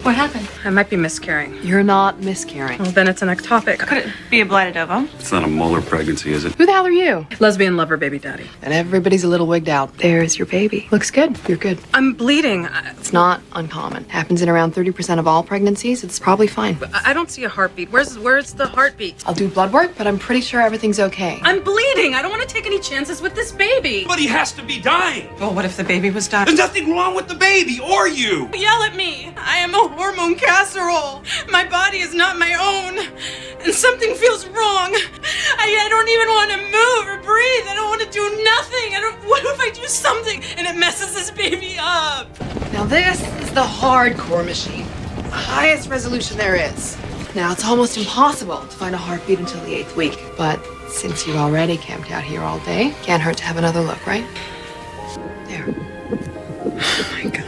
What happened? I might be miscarrying. You're not miscarrying. Well, then it's an ectopic. Could it be a blighted ovum? It's not a molar pregnancy, is it? Who the hell are you? Lesbian lover baby daddy. And everybody's a little wigged out. There's your baby. Looks good. You're good. I'm bleeding. It's not uncommon. Happens in around 30% of all pregnancies. It's probably fine. I don't see a heartbeat. Where's the heartbeat? I'll do blood work, but I'm pretty sure everything's okay. I'm bleeding. I don't want to take any chances with this baby. But he has to be dying. Well, what if the baby was dying? There's nothing wrong with the baby or you. Yell at me. I am a hormone casserole. My body is not my own. And something feels wrong. I don't even want to move or breathe. I don't want to do nothing. What if I do something and it messes this baby up? Now this is the hardcore machine. The highest resolution there is. Now it's almost impossible to find a heartbeat until the 8th week. But since you've already camped out here all day, can't hurt to have another look, right? There. Oh my God.